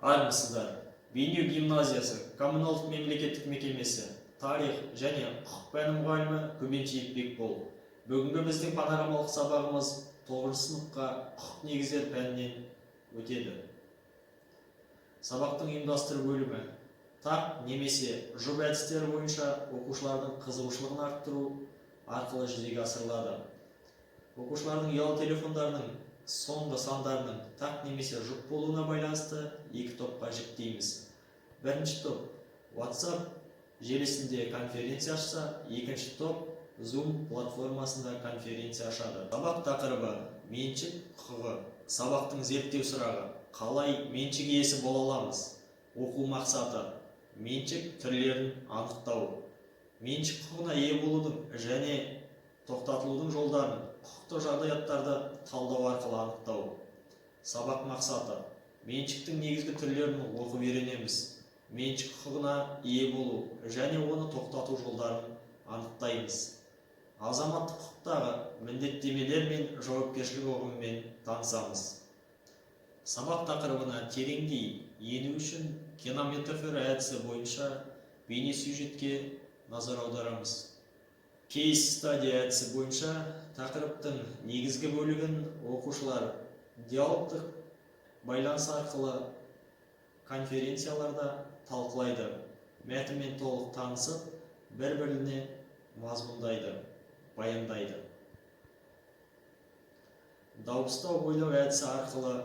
Армысыздар. Бейнеу гимназиясы, коммуналдық мемлекеттік мекемесі, тарих және құқық пәні мұғалімі Көбеншиев Бекбол. Бүгінгі біздің панорамалық сабағымыз 9 сыныпқа құқық негіздері пәнінен өтеді. Сабақтың ұйымдастыру бөлімі тақ немесе жұп әдістері бойынша оқушылардың қызығушылығын арттыру арқылы жүзеге асырылады. Оқушылардың ұялы телефондарының соңғы сандарының тақ немесе жұп болуына байланысты екі топқа жіктейміз. Бірінші топ WhatsApp желісінде конференция ашса, екінші топ Zoom платформасында конференция ашады. Сабақ тақырыбы меншік құқығы. Сабақтың зерттеу сұрағы: қалай меншік иесі бола аламыз? Оқу мақсаты: меншік түрлерін анықтау. Меншік құқығына ие болудың және тоқтатылудың жолдарын құқықтық жағдаяттарды талдау арқылы анықтау. Сабақ мақсаты: меншіктің негізгі түрлерін оқып үйренеміз. Меншік құқығына ие болу және оны тоқтату жолдарын анықтаймыз. Азаматтық құқықтағы міндеттемелер мен жауапкершілік ұғымымен танысамыз. Сабақ тақырыбына тереңдей ену үшін кинометафора әдісі бойынша бейне сюжетке назар аударамыз. Кейс стади әдісі бойынша тақырыптың негізгі бөлігін оқушылар диалогтық байланыс арқылы конференцияларда талқылайды. Мәтінмен толық танысып, бір-біріне мазмұндайды, баяндайды. Дауыстау ойлау әдісі арқылы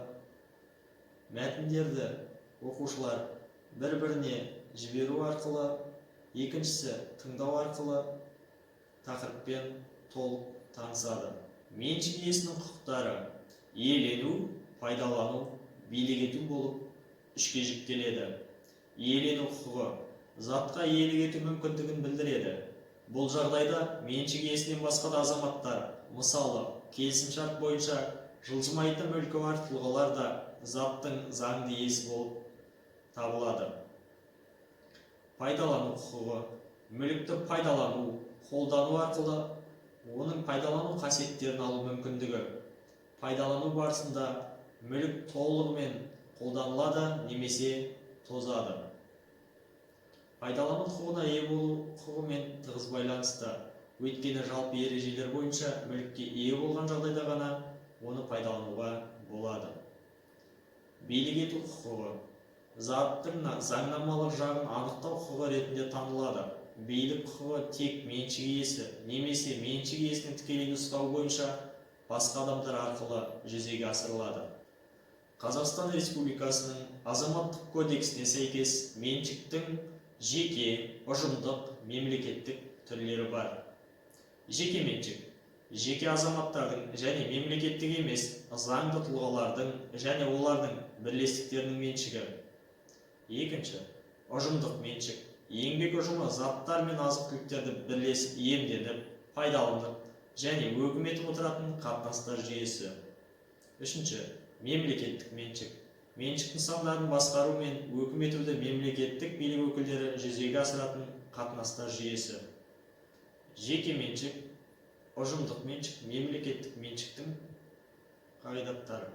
мәтіндерді оқушылар бір-біріне жіберу арқылы, екіншісі тыңдау арқылы тақырыппен толық танысады. Меншік иесінің құқықтары иелену, пайдалану, билік ету болып үшке жіктеледі. Иелену құқығы затқа иелік ету мүмкіндігін білдіреді. Бұл жағдайда меншік иесінен басқа да азаматтар, мысалы, келісімшарт бойынша жылжымайтын мүлкі бар тұлғалар да заттың заңды иесі болып табылады. Пайдалану құқығы мүлікті пайдалану, қолдану арқылы оның пайдалану қасиеттерін алу мүмкіндігі. Пайдалану барысында мүлік толығымен қолданылады немесе тозады. Пайдалану құқығына ие болу құқығымен тығыз байланысты. Өйткені жалпы ережелер бойынша мүлікке ие болған жағдайда ғана оны пайдалануға болады. Билік ету құқығы заттың заңнамалық жағын анықтау құқығы ретінде танылады. Билік құқығы тек меншік иесі немесе меншік иесінің тікелей нұсқауы бойынша басқа адамдар арқылы жүзеге асырылады. Қазақстан Республикасының Азаматтық кодексіне сәйкес меншіктің жеке, ұжымдық, мемлекеттік түрлері бар. Жеке меншік жеке азаматтардың және мемлекеттік емес заңды тұлғалардың және олардың бірлестіктерінің меншігі. Екінші, ұжымдық меншік еңбек ұжымы заттар мен азық-түліктерді бірлесіп иемденіп, пайдаланып және өкіметіп отыратын қатынастар жүйесі. Үшінші, мемлекеттік меншік меншік нысандарын басқару мен өкіметуді мемлекеттік билік өкілдері жүзеге асыратын қатынастар жүйесі. Жеке меншік, ұжымдық меншік, мемлекеттік меншіктің қағидаттары.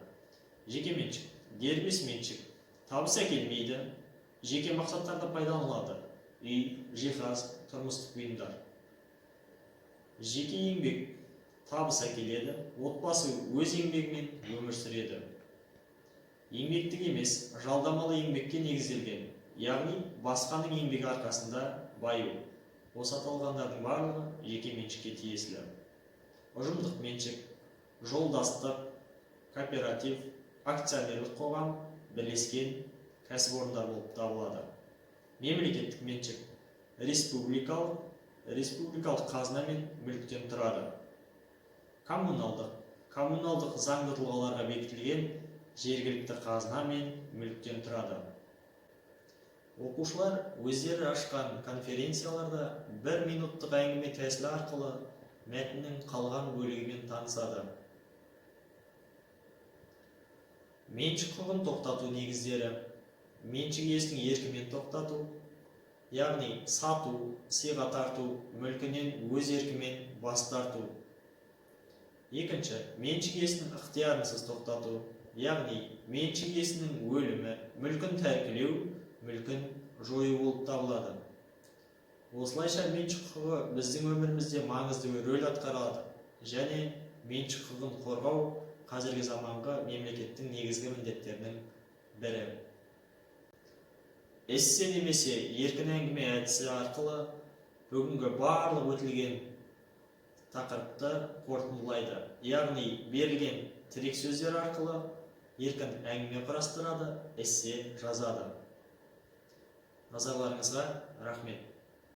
Жеке меншік дербес меншік, табыс әкелмейді, жеке мақсаттарда пайдаланылады. Үй, жиһаз, тұрмыстық бұйымдар. Жеке еңбек табыс әкеледі, отбасы өз еңбегімен өмір сүреді. Еңбектік емес, жалдамалы еңбекке негізделген, яғни басқаның еңбегі арқасында баю. Осы аталғандардың барлығы жеке меншікке тиесілі. Ұжымдық меншік жолдастық, кооператив, акционерлік қоғам, бірлескен кәсіпорындар болып табылады. Мемлекеттік меншік республикалық қазына мен мүліктен тұрады. Коммуналдық заңды тұлғаларға бекітілген жергілікті қазына мен мүліктен тұрады. Оқушылар өздері ашқан конференцияларда 1 минуттық әңгіме тәсілі арқылы мәтіннің қалған бөлігімен танысады. Меншік құқығын тоқтату негіздері: меншік иесінің еркімен тоқтату, яғни сату, сыйға тарту, мүлкінен өз еркімен бас тарту. Екінші, меншік иесінің ықтиярынсыз тоқтату, яғни меншік иесінің өлімі, мүлкін тәркілеу, мүлкін жою болып табылады. Осылайша меншік құқығы біздің өмірімізде маңызды рөл атқарады және меншік құқығын қорғау қазіргі заманғы мемлекеттің негізгі міндеттерінің бірі. Эссе немесе еркін әңгіме әдісі арқылы бүгінгі барлық өтілген тақырыпты қорытындылайды. Яғни берілген тірек сөздер арқылы еркін әңгіме құрастырады, эссе жазады. Назарларыңызға рахмет.